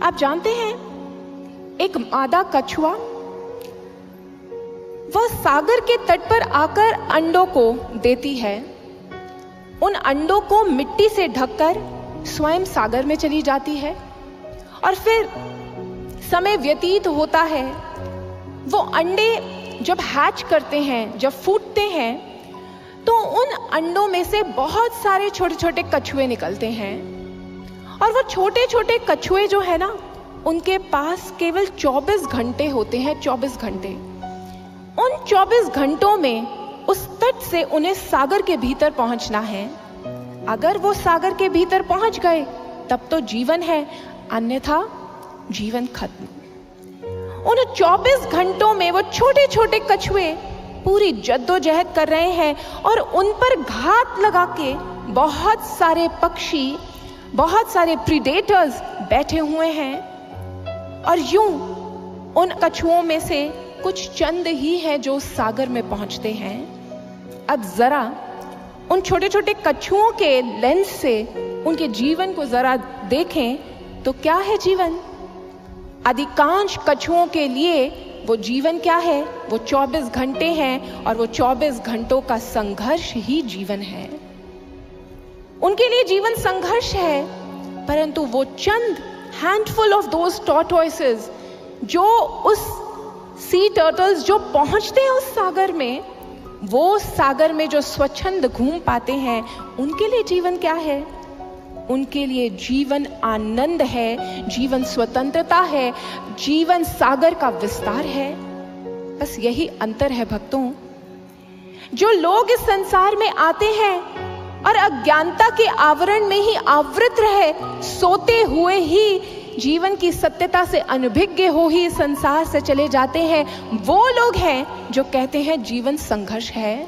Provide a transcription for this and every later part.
आप जानते हैं, एक मादा कछुआ वह सागर के तट पर आकर अंडों को देती है। उन अंडों को मिट्टी से ढककर स्वयं सागर में चली जाती है और फिर समय व्यतीत होता है। वो अंडे जब हैच करते हैं, जब फूटते हैं, तो उन अंडों में से बहुत सारे छोटे छोटे कछुए निकलते हैं। और वो छोटे छोटे कछुए जो है ना, उनके पास केवल 24 घंटे होते हैं। 24 घंटे। उन 24 घंटों में उस तट से उन्हें सागर के भीतर पहुंचना है। अगर वो सागर के भीतर पहुंच गए तब तो जीवन है, अन्यथा जीवन खत्म। उन 24 घंटों में वो छोटे छोटे कछुए पूरी जद्दोजहद कर रहे हैं और उन पर घात लगा के बहुत सारे पक्षी, बहुत सारे प्रीडेटर्स बैठे हुए हैं। और यूं उन कछुओं में से कुछ चंद ही हैं जो सागर में पहुंचते हैं। अब जरा उन छोटे छोटे कछुओं के लेंस से उनके जीवन को जरा देखें तो क्या है जीवन? अधिकांश कछुओं के लिए वो जीवन क्या है? वो 24 घंटे हैं और वो 24 घंटों का संघर्ष ही जीवन है। उनके लिए जीवन संघर्ष है, परंतु वो चंद हैंडफुल ऑफ दोज टॉर्टोइसेस, जो उस सी टर्टल्स जो पहुंचते हैं उस सागर में, वो सागर में जो स्वच्छंद घूम पाते हैं, उनके लिए जीवन क्या है? उनके लिए जीवन आनंद है, जीवन स्वतंत्रता है, जीवन सागर का विस्तार है। बस यही अंतर है भक्तों। जो लोग इस संसार में आते हैं और अज्ञानता के आवरण में ही आवृत रहे, सोते हुए ही जीवन की सत्यता से अनभिज्ञ हो ही इस संसार से चले जाते हैं, वो लोग हैं जो कहते हैं जीवन संघर्ष है।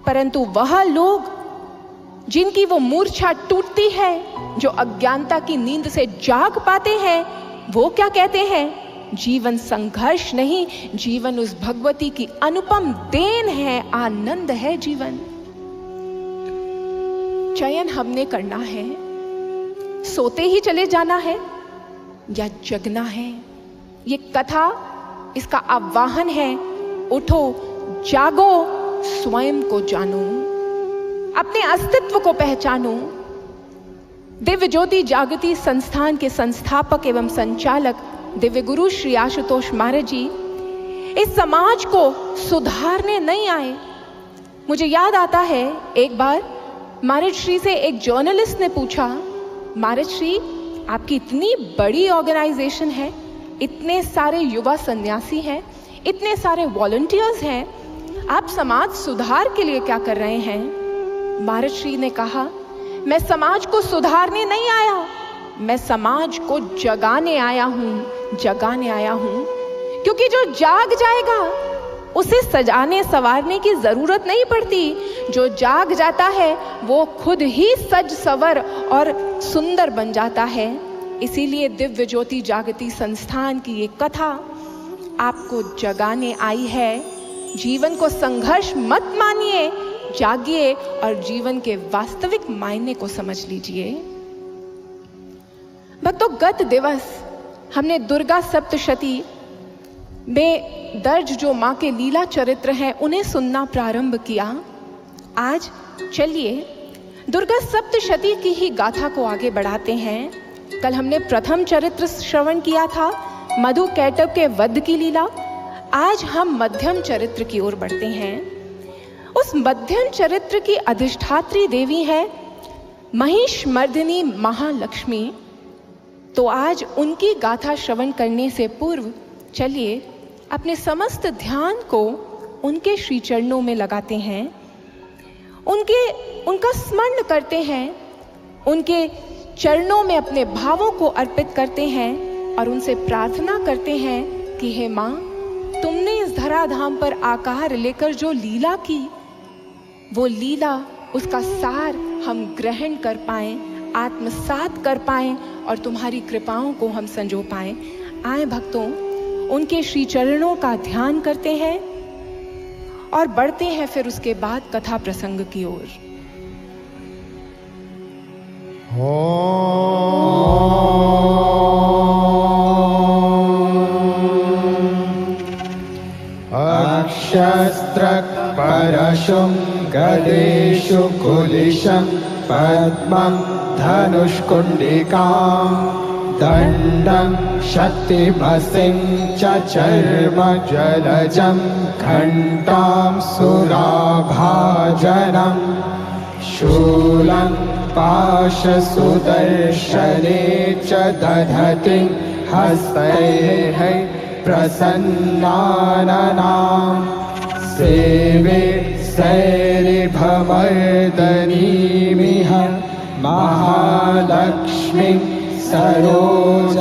परंतु वह लोग जिनकी वो मूर्छा टूटती है, जो अज्ञानता की नींद से जाग पाते हैं, वो क्या कहते हैं? जीवन संघर्ष नहीं, जीवन उस भगवती की अनुपम देन है, आनंद है जीवन। चयन हमने करना है, सोते ही चले जाना है या जगना है। ये कथा, इसका आह्वान है, उठो, जागो, स्वयं को जानो, अपने अस्तित्व को पहचानो। दिव्य ज्योति जागृति संस्थान के संस्थापक एवं संचालक दिव्य गुरु श्री आशुतोष महाराज जी इस समाज को सुधारने नहीं आए। मुझे याद आता है, एक बार महाराज श्री से एक जर्नलिस्ट ने पूछा, महाराज श्री आपकी इतनी बड़ी ऑर्गेनाइजेशन है, इतने सारे युवा सन्यासी हैं, इतने सारे वॉलंटियर्स हैं, आप समाज सुधार के लिए क्या कर रहे हैं? महाराज श्री ने कहा, मैं समाज को सुधारने नहीं आया, मैं समाज को जगाने आया हूं, जगाने आया हूं। क्योंकि जो जाग जाएगा उसे सजाने संवारने की जरूरत नहीं पड़ती। जो जाग जाता है वो खुद ही सज सवर और सुंदर बन जाता है। इसीलिए दिव्य ज्योति जागृति संस्थान की ये कथा आपको जगाने आई है। जीवन को संघर्ष मत मानिए, जागिए और जीवन के वास्तविक मायने को समझ लीजिए। भक्तों, गत दिवस हमने दुर्गा सप्तशती में दर्ज जो मां के लीला चरित्र हैं उन्हें सुनना प्रारंभ किया। आज चलिए दुर्गा सप्तशती की ही गाथा को आगे बढ़ाते हैं। कल हमने प्रथम चरित्र श्रवण किया था, मधु कैटभ के वध की लीला। आज हम मध्यम चरित्र की ओर बढ़ते हैं। उस मध्यम चरित्र की अधिष्ठात्री देवी है महिषमर्दिनी महालक्ष्मी। तो आज उनकी गाथा श्रवण करने से पूर्व चलिए अपने समस्त ध्यान को उनके श्री चरणों में लगाते हैं, उनका स्मरण करते हैं, उनके चरणों में अपने भावों को अर्पित करते हैं और उनसे प्रार्थना करते हैं कि हे माँ, तुमने इस धराधाम पर आकार लेकर जो लीला की, वो लीला, उसका सार हम ग्रहण कर पाएं, आत्मसात कर पाएं और तुम्हारी कृपाओं को हम संजो पाएं। आए भक्तों, उनके श्री चरणों का ध्यान करते हैं और बढ़ते हैं फिर उसके बाद कथा प्रसंग की ओर। ओम शस्त्रक परशुं गदेषु कुलिशं पद्मं धनुष्कुण्डिकां दण्डं शक्तिमसिं च चर्म जलजं घण्टां सुराभाजनं शूलं पाशसुदर्शने च दधति हस्तैः प्रसन्नाननां सेवे सैरिभमर्दनीमिह महालक्ष्मीं सरोजस्थिताम्।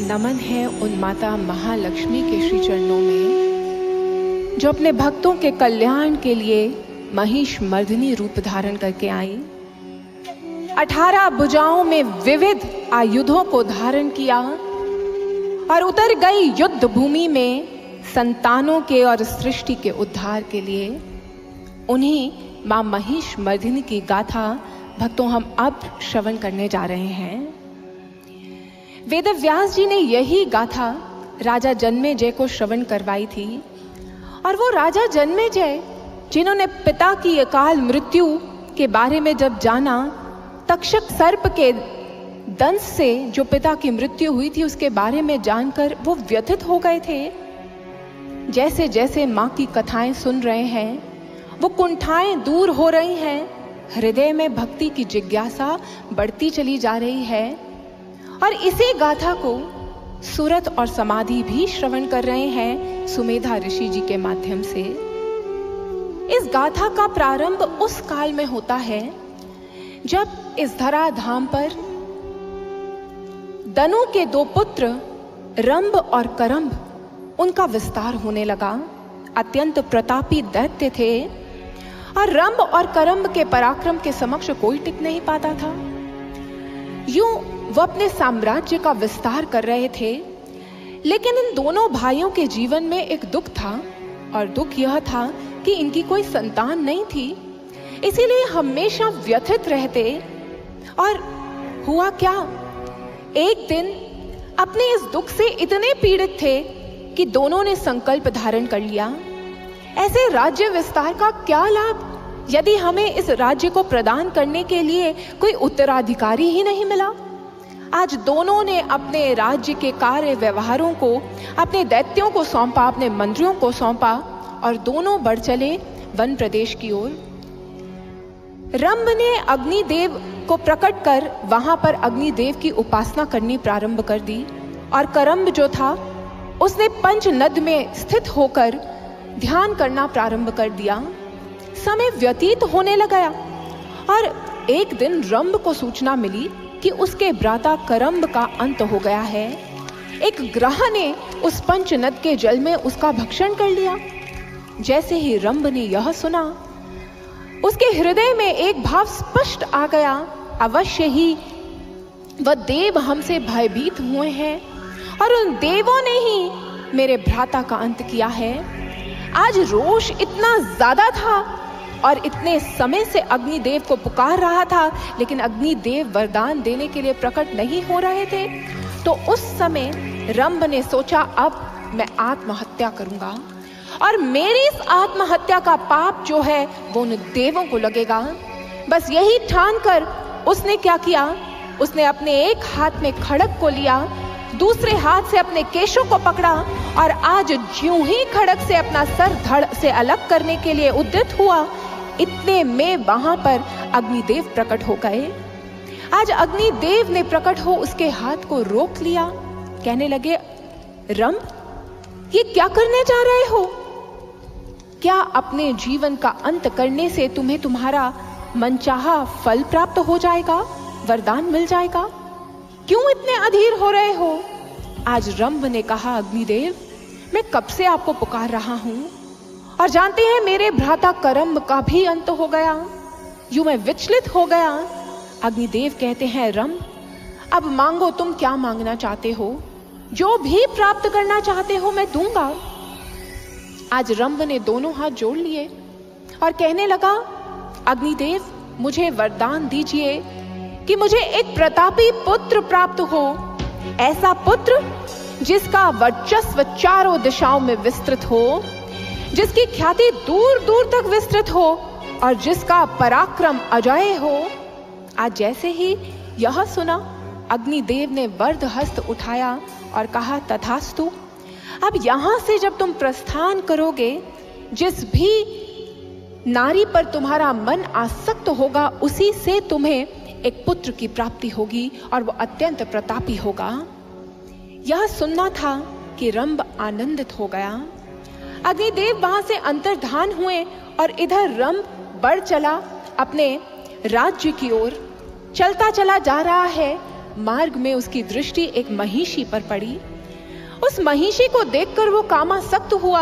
नमन है उन माता महालक्ष्मी के श्री चरणों में जो अपने भक्तों के कल्याण के लिए महिष मर्दिनी रूप धारण करके आई। 18 भुजाओं में विविध आयुधों को धारण किया और उतर गई युद्ध भूमि में संतानों के और सृष्टि के उद्धार के लिए। उन्हीं मां महिष मर्दिनी की गाथा भक्तों हम अब श्रवण करने जा रहे हैं। वेदव्यास जी ने यही गाथा राजा जन्मेजय को श्रवण करवाई थी और वो राजा जन्मेजय जिन्होंने पिता की अकाल मृत्यु के बारे में जब जाना, तक्षक सर्प के दंश से जो पिता की मृत्यु हुई थी उसके बारे में जानकर वो व्यथित हो गए थे। जैसे जैसे माँ की कथाएं सुन रहे हैं वो कुंठाएं दूर हो रही हैं, हृदय में भक्ति की जिज्ञासा बढ़ती चली जा रही है और इसी गाथा को सूरत और समाधि भी श्रवण कर रहे हैं सुमेधा ऋषि जी के माध्यम से। इस गाथा का प्रारंभ उस काल में होता है जब इस धरा धाम पर दनु के 2 पुत्र रंभ और करंभ उनका विस्तार होने लगा। अत्यंत प्रतापी दैत्य थे और रंभ और करंभ के पराक्रम के समक्ष कोई टिक नहीं पाता था। यूं वो अपने साम्राज्य का विस्तार कर रहे थे, लेकिन इन दोनों भाइयों के जीवन में एक दुख था और दुख यह था कि इनकी कोई संतान नहीं थी, इसीलिए हमेशा व्यथित रहते। और हुआ क्या, एक दिन अपने इस दुख से इतने पीड़ित थे कि दोनों ने संकल्प धारण कर लिया, ऐसे राज्य विस्तार का क्या लाभ यदि हमें इस राज्य को प्रदान करने के लिए कोई उत्तराधिकारी ही नहीं मिला। आज दोनों ने अपने राज्य के कार्य व्यवहारों को अपने दैत्यों को सौंपा, अपने मंत्रियों को सौंपा और दोनों बढ़ चले वन प्रदेश की ओर। रंभ ने अग्निदेव को प्रकट कर वहां पर अग्निदेव की उपासना करनी प्रारंभ कर दी और करंभ जो था उसने पंच नद में स्थित होकर ध्यान करना प्रारंभ कर दिया। समय व्यतीत होने लगा और एक दिन रंभ को सूचना मिली कि उसके भ्राता करंभ का अंत हो गया है। एक ग्रह ने उस पंच नद के जल में उसका भक्षण कर लिया। जैसे ही रंभ ने यह सुना, उसके हृदय में एक भाव स्पष्ट आ गया, अवश्य ही वह देव हमसे भयभीत हुए हैं और उन देवों ने ही मेरे भ्राता का अंत किया है। आज रोष इतना ज्यादा था और इतने समय से अग्निदेव को पुकार रहा था, लेकिन अग्निदेव वरदान देने के लिए प्रकट नहीं हो रहे थे। तो उस समय रंभ ने सोचा, अब मैं आत्महत्या करूंगा और मेरी इस आत्महत्या का पाप जो है वो उन देवों को लगेगा। बस यही ठान कर उसने क्या किया, उसने अपने एक हाथ में खड़ग को लिया, दूसरे हाथ से अपने केशों को पकड़ा और आज ज्यों ही खड़ग से अपना सर धड़ से अलग करने के लिए उद्यत हुआ, इतने में वहां पर अग्निदेव प्रकट हो गए। आज अग्निदेव ने प्रकट हो उसके हाथ को रोक लिया। कहने लगे, रंभ, ये क्या करने जा रहे हो? क्या अपने जीवन का अंत करने से तुम्हें तुम्हारा मनचाहा फल प्राप्त हो जाएगा, वरदान मिल जाएगा? क्यों इतने अधीर हो रहे हो? आज रंभ ने कहा, अग्निदेव, मैं कब से आपको पुकार रहा हूं और जानते हैं मेरे भ्राता करंभ का भी अंत हो गया। यूं मैं विचलित हो गया। अग्निदेव कहते हैं, रंभ, अब मांगो, तुम क्या मांगना चाहते हो? जो भी प्राप्त करना चाहते हो मैं दूंगा। आज रंभ ने दोनों हाथ जोड़ लिए और कहने लगा, अग्निदेव, मुझे वरदान दीजिए कि मुझे एक प्रतापी पुत्र प्राप्त हो, ऐसा पुत्र जिसका वर्चस्व चारों दिशाओं में विस्तृत हो, जिसकी ख्याति दूर दूर तक विस्तृत हो और जिसका पराक्रम अजेय हो। आज जैसे ही यह सुना, अग्निदेव ने वरद हस्त उठाया और कहा, तथास्तु। अब यहां से जब तुम प्रस्थान करोगे, जिस भी नारी पर तुम्हारा मन आसक्त होगा, उसी से तुम्हें एक पुत्र की प्राप्ति होगी और वो अत्यंत प्रतापी होगा। यह सुनना था कि रंभ आनंदित हो गया। अग्निदेव वहां से अंतर्धान हुए और इधर रंभ बढ़ चला अपने राज्य की ओर। चलता चला जा रहा है, मार्ग में उसकी दृष्टि एक महिषी पर पड़ी। उस महिषी को देखकर वो कामासक्त हुआ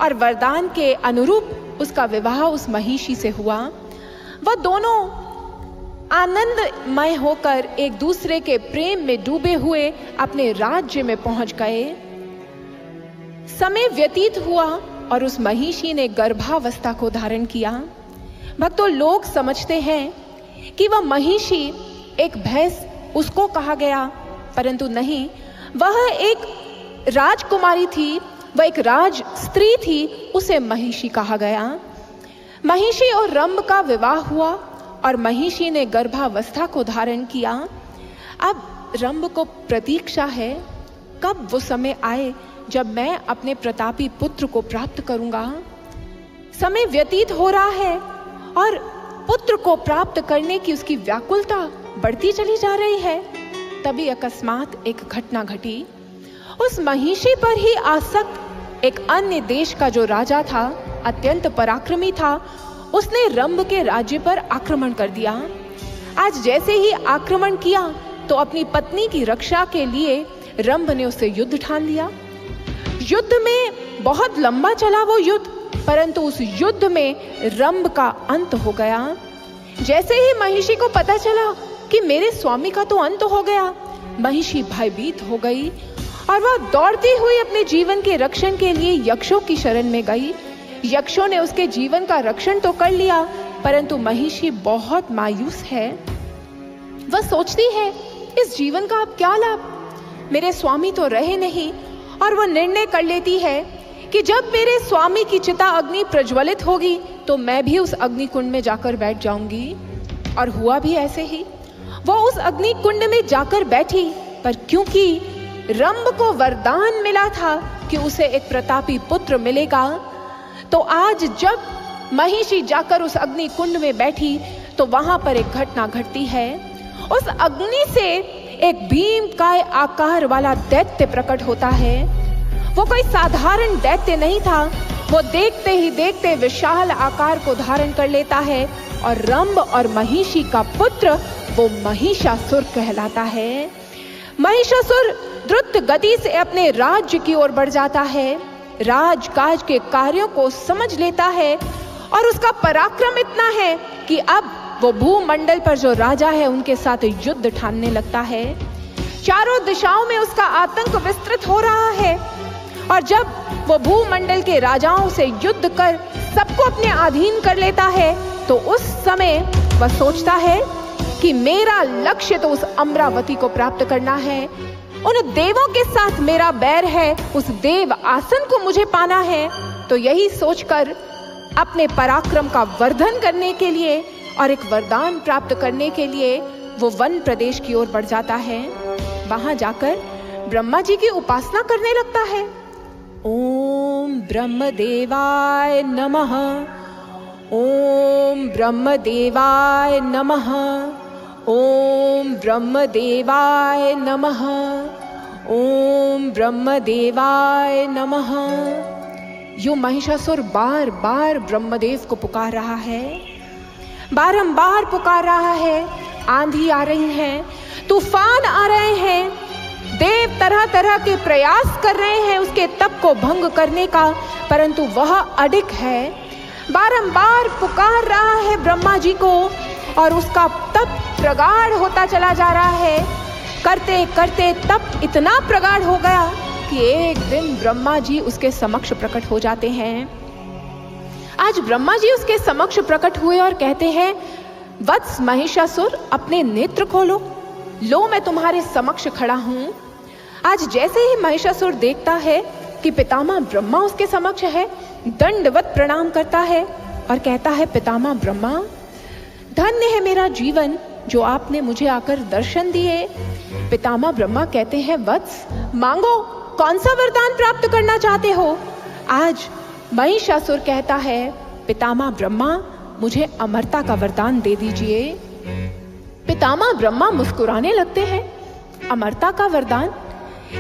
और वरदान के अनुरूप उसका विवाह उस महिषी से हुआ। वह दोनों आनंदमय होकर एक दूसरे के प्रेम में डूबे हुए अपने राज्य में पहुंच गए। समय व्यतीत हुआ और उस महिषी ने गर्भावस्था को धारण किया। भक्तों, लोग समझते हैं कि वह महिषी एक भैंस उसको कहा गया, परंतु नहीं, वह एक राजकुमारी थी, वह एक राज स्त्री थी, उसे महिषी कहा गया। महिषी और रंभ का विवाह हुआ और महिषी ने गर्भावस्था को धारण किया। अब रंभ को प्रतीक्षा है कब वो समय आए जब मैं अपने प्रतापी पुत्र को प्राप्त करूंगा। समय व्यतीत हो रहा है और पुत्र को प्राप्त करने की उसकी व्याकुलता बढ़ती चली जा रही है। तभी अकस्मात एक घटना घटी। उस महिषी पर ही आसक्त एक अन्य देश का जो राजा था, अत्यंत पराक्रमी था, उसने रंभ के राज्य पर आक्रमण कर दिया। आज जैसे ही आक्रमण किया तो अपनी पत्नी की रक्षा के लिए रंभ ने उससे युद्ध ठान लिया। युद्ध में बहुत लंबा चला वो युद्ध, परंतु उस युद्ध में रंभ का अंत हो गया। जैसे ही महिषी को पता चला कि मेरे स्वामी का तो अंत हो गया, महिषी भयभीत हो गई और वह दौड़ती हुई अपने जीवन के रक्षण के लिए यक्षों की शरण में गई। यक्षों ने उसके जीवन का रक्षण तो कर लिया, परंतु महिषी बहुत मायूस है। वह सोचती है, इस जीवन का अब क्या लाभ, मेरे स्वामी तो रहे नहीं। और वह निर्णय कर लेती है कि जब मेरे स्वामी की चिता अग्नि प्रज्वलित होगी तो मैं भी उस अग्नि कुंड में जाकर बैठ जाऊंगी। और हुआ भी ऐसे ही। वो उस अग्नि कुंड में जाकर बैठी, पर क्योंकि रंभ को वरदान मिला था कि उसे एक प्रतापी पुत्र मिलेगा, तो आज जब महिषी जाकर उस अग्नि कुंड में बैठी तो वहां पर एक घटना घटती है। उस अग्नि से एक भीमकाय आकार वाला दैत्य प्रकट होता है। वो कोई साधारण दैत्य नहीं था, वो देखते ही देखते विशाल आकार को धारण कर लेता है और रंभ और महिषी का पुत्र वो महिषासुर कहलाता है। महिषासुर द्रुत गति से अपने राज्य की ओर बढ़ जाता है, राजकाज के कार्यों को समझ लेता है और उसका पराक्रम इतना है कि अब वो भूमंडल पर जो राजा है उनके साथ युद्ध ठानने लगता है। चारों दिशाओं में उसका आतंक विस्तृत हो रहा है और जब वो भूमंडल के राजाओं से युद्ध कर सबको अपने अधीन कर लेता है तो उस समय वह सोचता है कि मेरा लक्ष्य तो उस अमरावती को प्राप्त करना है, उन देवों के साथ मेरा बैर है, उस देव आसन को मुझे पाना है। तो यही सोचकर अपने पराक्रम का वर्धन करने के लिए और एक वरदान प्राप्त करने के लिए वो वन प्रदेश की ओर बढ़ जाता है। वहां जाकर ब्रह्मा जी की उपासना करने लगता है। ओम ब्रह्मदेवाय नमः, ओम ब्रह्मदेवाय नमः, ओम ब्रह्मदेवाय नमः, ओम ब्रह्मदेवाय नमः। यो महिषासुर बार बार ब्रह्मदेव को पुकार रहा है, बारंबार पुकार रहा है। आंधी आ रही है, तूफान आ रहे हैं, देव तरह तरह के प्रयास कर रहे हैं उसके तप को भंग करने का, परंतु वह अडिग है। बारंबार पुकार रहा है ब्रह्मा जी को और उसका तप प्रगाढ़ होता चला जा रहा है। करते करते तप इतना प्रगाढ़ हो गया कि एक दिन ब्रह्मा जी उसके समक्ष प्रकट हो जाते हैं। आज ब्रह्मा जी उसके समक्ष प्रकट हुए और कहते हैं, वत्स महिषासुर, अपने नेत्र खोलो, लो मैं तुम्हारे समक्ष खड़ा हूं। आज जैसे ही महिषासुर देखता है कि पितामह ब्रह्मा उसके समक्ष है, दंडवत प्रणाम करता है और कहता है, पितामह ब्रह्मा, धन्य है मेरा जीवन जो आपने मुझे आकर दर्शन दिए। पितामह ब्रह्मा कहते हैं, वत्स मांगो, कौन सा वरदान प्राप्त करना चाहते हो? आज महिषासुर कहता है, पितामह ब्रह्मा, मुझे अमरता का वरदान दे दीजिए। पितामह ब्रह्मा मुस्कुराने लगते हैं। अमरता का वरदान?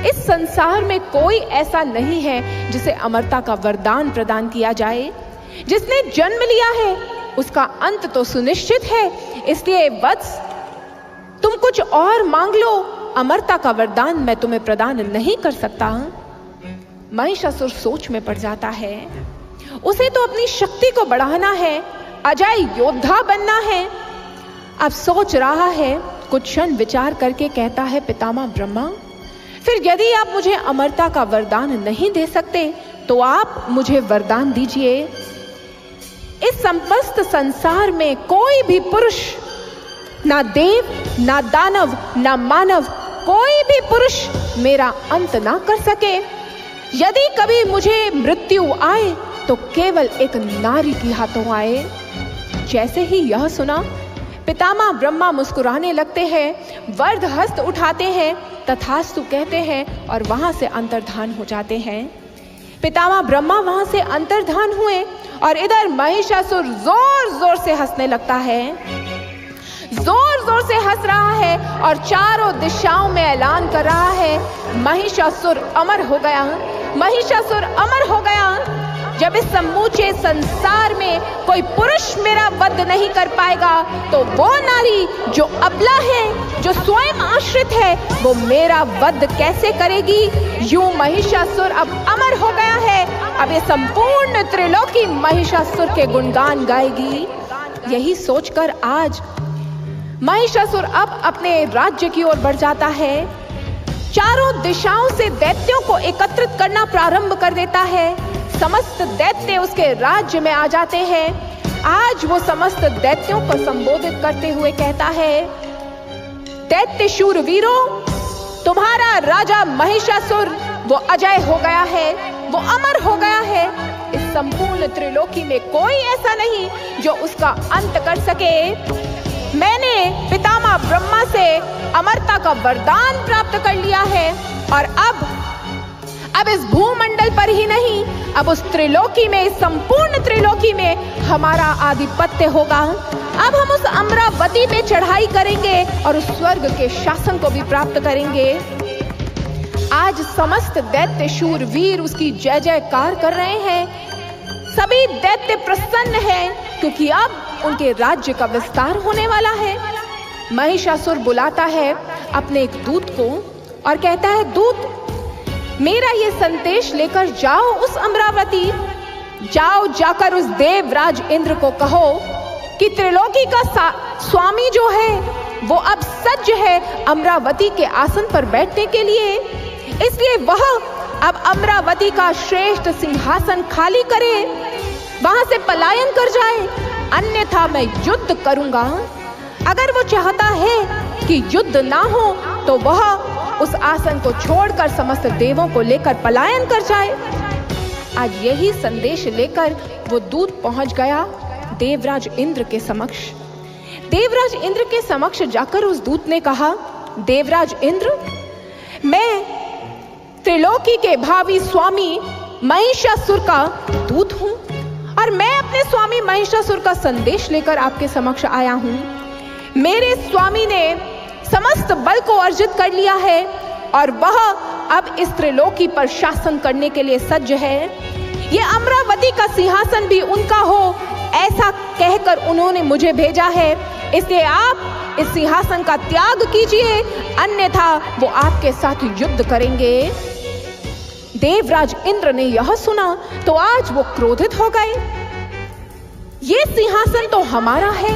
इस संसार में कोई ऐसा नहीं है जिसे अमरता का वरदान प्रदान किया जाए। जिसने जन्म लिया है उसका अंत तो सुनिश्चित है, इसलिए वत्स तुम कुछ और मांग लो, अमरता का वरदान मैं तुम्हें प्रदान नहीं कर सकता। महिषासुर सोच में पड़ जाता है। उसे तो अपनी शक्ति को बढ़ाना है, अजय योद्धा बनना है। अब सोच रहा है, कुछ क्षण विचार करके कहता है, पितामह ब्रह्मा, फिर यदि आप मुझे अमरता का वरदान नहीं दे सकते तो आप मुझे वरदान दीजिए। इस समस्त संसार में कोई भी पुरुष, ना देव, ना दानव, ना मानव, कोई भी पुरुष मेरा अंत ना कर सके। यदि कभी मुझे मृत्यु आए तो केवल एक नारी के हाथों आए। जैसे ही यह सुना, पितामह ब्रह्मा मुस्कुराने लगते हैं, वर्ध हस्त उठाते हैं, तथास्तु कहते हैं और वहां से अंतर्धान हो जाते हैं। पितामह ब्रह्मा वहां से अंतर्धान हुए और इधर महिषासुर जोर जोर से हंसने लगता है। जोर जोर से हंस रहा है और चारों दिशाओं में ऐलान कर रहा है, महिषासुर अमर हो गया, महिषासुर अमर हो गया। जब इस समूचे संसार में कोई पुरुष मेरा वध नहीं कर पाएगा तो वो नारी जो अबला है, जो स्वयं आश्रित है, वो मेरा वध कैसे करेगी। यूं महिषासुर अब अमर हो गया है। अब ये संपूर्ण त्रिलोकी महिषासुर के गुणगान गाएगी। यही सोचकर आज महिषासुर अब अपने राज्य की ओर बढ़ जाता है। चारों दिशाओं से दैत्यों को एकत्रित करना प्रारंभ कर देता है। समस्त दैत्य उसके राज्य में आ जाते हैं। आज वो समस्त दैत्यों को संबोधित करते हुए कहता है, दैत्य शूरवीरों, तुम्हारा राजा महिषासुर वो अजय हो गया है, वो अमर हो गया है। इस संपूर्ण त्रिलोकी में कोई ऐसा नहीं जो उसका अंत कर सके। मैंने पितामह ब्रह्मा से अमरता का वरदान प्राप्त कर लिया है और अब इस भूमंडल पर ही नहीं, अब उस त्रिलोकी में, इस संपूर्ण त्रिलोकी में हमारा आधिपत्य होगा। अब हम उस अमरावती पे चढ़ाई करेंगे और उस स्वर्ग के शासन को भी प्राप्त करेंगे। आज समस्त दैत्य शूरवीर उसकी जय जयकार कर रहे हैं। सभी दैत्य प्रसन्न हैं क्योंकि अब उनके राज्य का विस्तार होने वाला है। महिषासुर बुलाता है अपने एक दूत को और कहता है, दूत, मेरा ये संदेश लेकर जाओ उस अमरावती, जाओ जाकर उस देवराज इंद्र को कहो कि त्रिलोकी का स्वामी जो है वो अब सज्ज है अमरावती के आसन पर बैठने के लिए, इसलिए वह अब अमरावती का श्रेष्ठ सिंहासन खाली करे, वहां से पलायन कर जाए, अन्यथा मैं युद्ध करूंगा। अगर वो चाहता है कि युद्ध ना हो तो वह उस आसन को छोड़कर समस्त देवों को लेकर पलायन कर जाए। आज यही संदेश लेकर वो दूत पहुंच गया देवराज इंद्र के समक्ष। देवराज इंद्र के समक्ष जाकर उस दूत ने कहा, देवराज इंद्र, मैं त्रिलोकी के भावी स्वामी महिषासुर का दूत हूं और मैं अपने स्वामी महिषासुर का संदेश लेकर आपके समक्ष आया हूं। मेरे स्वामी ने समस्त बल को अर्जित कर लिया है और वह अब इस त्रिलोकी पर शासन करने के लिए सज्ज है। ये अमरावती का सिंहासन भी उनका हो, ऐसा कहकर उन्होंने मुझे भेजा है, इसलिए आप इस सिंहासन का त्याग कीजिए, अन्यथा वो आपके साथ युद्ध करेंगे। देवराज इंद्र ने यह सुना तो आज वो क्रोधित हो गए। ये सिंहासन तो हमारा है,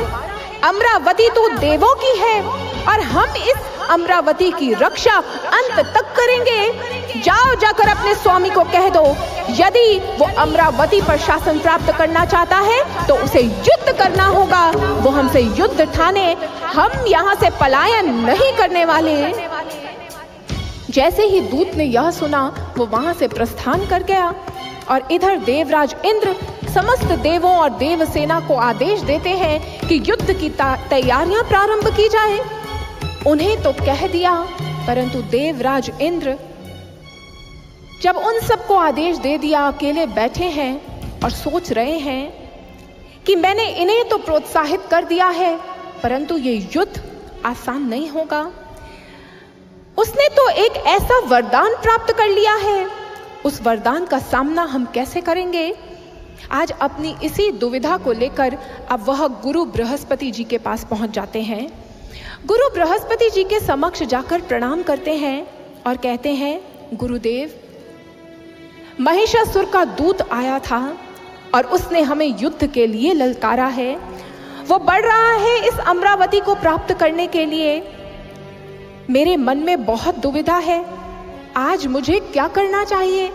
अमरावती तो देवों की है और हम इस अमरावती की रक्षा अंत तक करेंगे। जाओ, जाकर अपने स्वामी को कह दो, यदि वो अमरावती पर शासन प्राप्त करना चाहता है तो उसे युद्ध करना होगा। वो हमसे युद्ध ठाने, हम यहाँ से पलायन नहीं करने वाले। जैसे ही दूत ने यह सुना, वो वहां से प्रस्थान कर गया। और इधर देवराज इंद्र समस्त देवों और देवसेना को आदेश देते हैं कि युद्ध की तैयारियां प्रारंभ की जाए। उन्हें तो कह दिया, परंतु देवराज इंद्र जब उन सबको आदेश दे दिया, अकेले बैठे हैं और सोच रहे हैं कि मैंने इन्हें तो प्रोत्साहित कर दिया है, परंतु ये युद्ध आसान नहीं होगा। उसने तो एक ऐसा वरदान प्राप्त कर लिया है, उस वरदान का सामना हम कैसे करेंगे? आज अपनी इसी दुविधा को लेकर अब वह गुरु बृहस्पति जी के पास पहुंच जाते हैं। गुरु बृहस्पति जी के समक्ष जाकर प्रणाम करते हैं और कहते हैं, गुरुदेव, महिषासुर का दूत आया था और उसने हमें युद्ध के लिए ललकारा है। वो बढ़ रहा है इस अमरावती को प्राप्त करने के लिए। मेरे मन में बहुत दुविधा है, आज मुझे क्या करना चाहिए?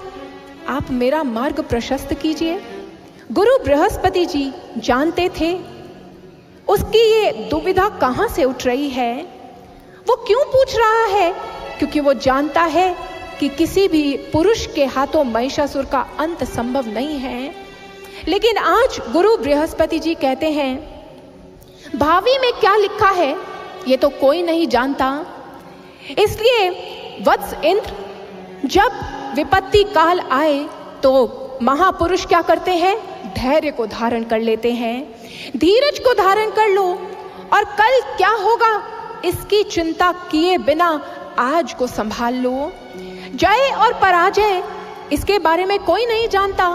आप मेरा मार्ग प्रशस्त कीजिए। गुरु बृहस्पति जी जानते थे उसकी ये दुविधा कहां से उठ रही है। वो क्यों पूछ रहा है? क्योंकि वो जानता है कि किसी भी पुरुष के हाथों महिषासुर का अंत संभव नहीं है। लेकिन आज गुरु बृहस्पति जी कहते हैं, भावी में क्या लिखा है ये तो कोई नहीं जानता। इसलिए वत्स इंद्र, जब विपत्ति काल आए तो महापुरुष क्या करते हैं? धैर्य को धारण कर लेते हैं, धीरज को धारण कर लो, और कल क्या होगा इसकी चिंता किए बिना आज को संभाल लो। जय और पराजय इसके बारे में कोई नहीं जानता,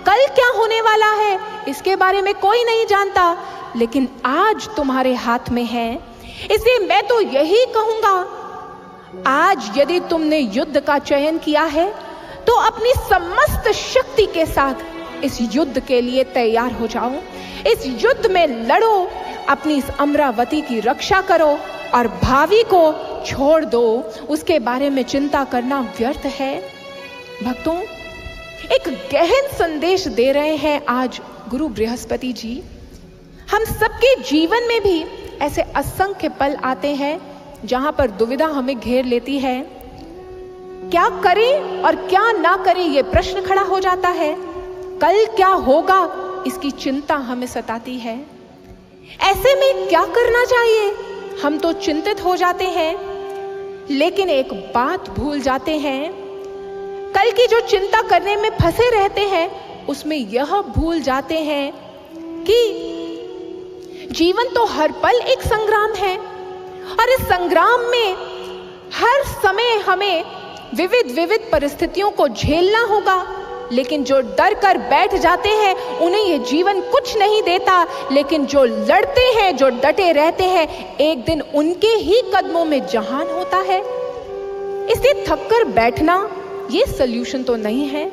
कल क्या होने वाला है इसके बारे में कोई नहीं जानता, लेकिन आज तुम्हारे हाथ में है। इसलिए मैं तो यही कहूंगा, आज यदि तुमने युद्ध का चयन किया है तो अपनी समस्त शक्ति के साथ इस युद्ध के लिए तैयार हो जाओ। इस युद्ध में लड़ो, अपनी इस अमरावती की रक्षा करो और भावी को छोड़ दो। उसके बारे में चिंता करना व्यर्थ है। भक्तों, एक गहन संदेश दे रहे हैं आज गुरु बृहस्पति जी। हम सबके जीवन में भी ऐसे असंख्य पल आते हैं जहां पर दुविधा हमें घेर लेती है। क्या करें और क्या ना करें ये प्रश्न खड़ा हो जाता है। कल क्या होगा इसकी चिंता हमें सताती है। ऐसे में क्या करना चाहिए? हम तो चिंतित हो जाते हैं, लेकिन एक बात भूल जाते हैं। कल की जो चिंता करने में फंसे रहते हैं उसमें यह भूल जाते हैं कि जीवन तो हर पल एक संग्राम है, और इस संग्राम में हर समय हमें विविध परिस्थितियों को झेलना होगा। लेकिन जो डर कर बैठ जाते हैं उन्हें ये जीवन कुछ नहीं देता, लेकिन जो लड़ते हैं, जो डटे रहते हैं, एक दिन उनके ही कदमों में जहान होता है। इसलिए थक कर बैठना ये सल्यूशन तो नहीं है।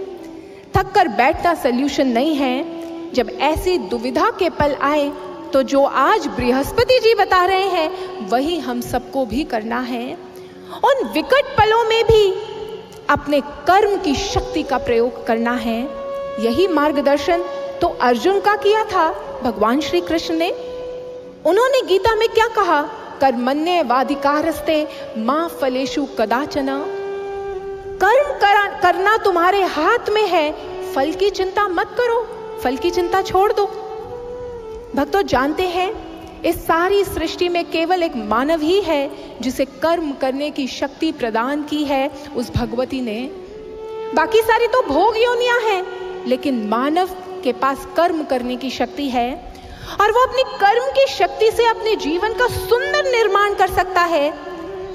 थक कर बैठना सल्यूशन नहीं है। जब ऐसी दुविधा के पल आए तो जो आज बृहस्पति जी बता रहे हैं वही हम सबको भी करना है। उन विकट पलों में भी अपने कर्म की शक्ति का प्रयोग करना है। यही मार्गदर्शन तो अर्जुन का किया था भगवान श्री कृष्ण ने। उन्होंने गीता में क्या कहा? कर्मण्येवाधिकारस्ते मा फलेषु कदाचन। कर्म करना तुम्हारे हाथ में है, फल की चिंता मत करो, फल की चिंता छोड़ दो। भक्तों, जानते हैं इस सारी सृष्टि में केवल एक मानव ही है जिसे कर्म करने की शक्ति प्रदान की है उस भगवती ने। बाकी सारी तो भोग योनियां हैं, लेकिन मानव के पास कर्म करने की शक्ति है, और वो अपनी कर्म की शक्ति से अपने जीवन का सुंदर निर्माण कर सकता है।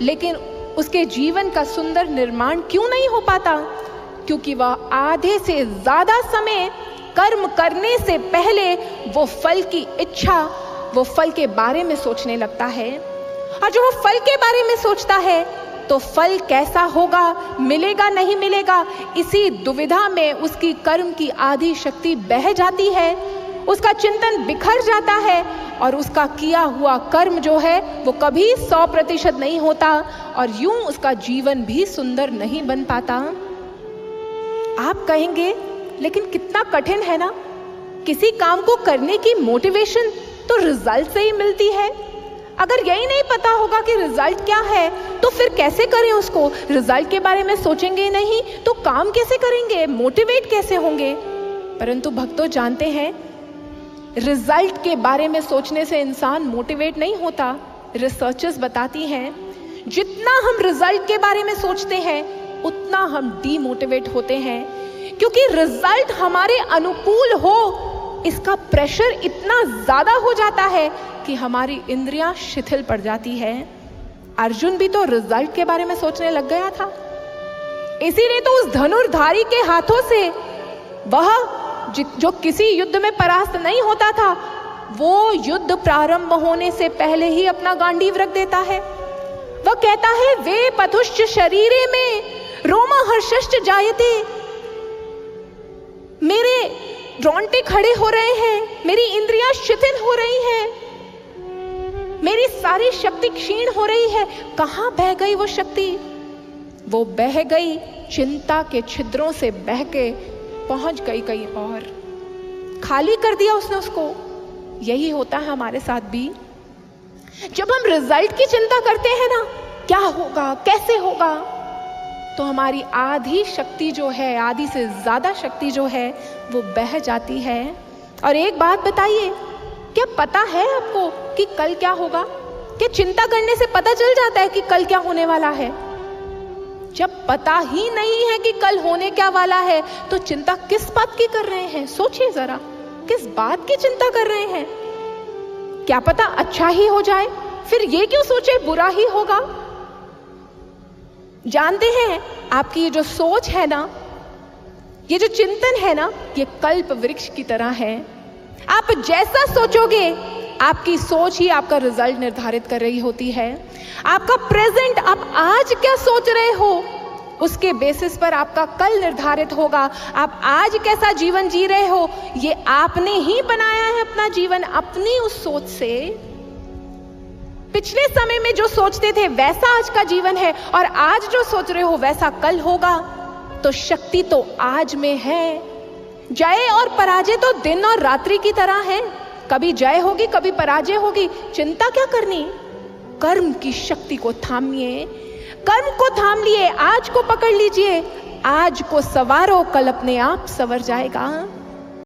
लेकिन उसके जीवन का सुंदर निर्माण क्यों नहीं हो पाता? क्योंकि वह आधे से ज्यादा समय कर्म करने से पहले वो फल की इच्छा, वो फल के बारे में सोचने लगता है। और जो वो फल के बारे में सोचता है तो फल कैसा होगा, मिलेगा नहीं मिलेगा, इसी दुविधा में उसकी कर्म की आधी शक्ति बह जाती है उसका चिंतन बिखर जाता है और उसका किया हुआ कर्म जो है वो कभी 100% नहीं होता और यूं उसका जीवन भी सुंदर नहीं बन पाता। आप कहेंगे लेकिन कितना कठिन है ना, किसी काम को करने की मोटिवेशन तो रिजल्ट से ही मिलती है। अगर यही नहीं पता होगा कि रिजल्ट क्या है तो फिर कैसे करें उसको, रिजल्ट के बारे में सोचेंगे नहीं तो काम कैसे करेंगे, मोटिवेट कैसे होंगे। परंतु भक्तों जानते हैं रिजल्ट के बारे में सोचने से इंसान मोटिवेट नहीं होता। रिसर्चर्स बताती हैं जितना हम रिजल्ट के बारे में सोचते हैं उतना हम डीमोटिवेट होते हैं, क्योंकि रिजल्ट हमारे अनुकूल हो इसका प्रेशर इतना ज्यादा हो जाता है कि हमारी इंद्रियां शिथिल पड़ जाती है। अर्जुन भी तो रिजल्ट के बारे में सोचने लग गया था, इसीलिए तो उस धनुर्धारी के हाथों से वह जो किसी युद्ध में परास्त नहीं होता था वो युद्ध प्रारंभ होने से पहले ही अपना गांडीव रख देता है। वह कहता है वे पथुश्च शरीरे में रोमा हर्षश्च जायते, मेरे रोंगटे खड़े हो रहे हैं, मेरी इंद्रियां शिथिल हो रही हैं, मेरी सारी शक्ति क्षीण हो रही है। कहां बह गई वो शक्ति? वो बह गई चिंता के छिद्रों से बह के पहुंच गई कहीं और, खाली कर दिया उसने उसको। यही होता है हमारे साथ भी। जब हम रिजल्ट की चिंता करते हैं ना, क्या होगा कैसे होगा, तो हमारी आधी शक्ति जो है, आधी से ज्यादा शक्ति जो है वो बह जाती है। और एक बात बताइए, क्या पता है आपको कि कल क्या होगा? क्या चिंता करने से पता चल जाता है कि कल क्या होने वाला है? जब पता ही नहीं है कि कल होने क्या वाला है तो चिंता किस बात की कर रहे हैं? सोचिए जरा, किस बात की चिंता कर रहे हैं? क्या पता अच्छा ही हो जाए, फिर ये क्यों सोचे बुरा ही होगा? जानते हैं आपकी ये जो सोच है ना, ये जो चिंतन है ना, ये कल्प वृक्ष की तरह है। आप जैसा सोचोगे आपकी सोच ही आपका रिजल्ट निर्धारित कर रही होती है। आपका प्रेजेंट, आप आज क्या सोच रहे हो उसके बेसिस पर आपका कल निर्धारित होगा। आप आज कैसा जीवन जी रहे हो ये आपने ही बनाया है अपना जीवन, अपनी उस सोच से। पिछले समय में जो सोचते थे वैसा आज का जीवन है और आज जो सोच रहे हो वैसा कल होगा। तो शक्ति तो आज में है। जय और पराजय तो दिन और रात्रि की तरह है, कभी जय होगी कभी पराजय होगी। चिंता क्या करनी? कर्म की शक्ति को थामिए, कर्म को थाम लिए, आज को पकड़ लीजिए, आज को सवारो, कल अपने आप सवर जाएगा।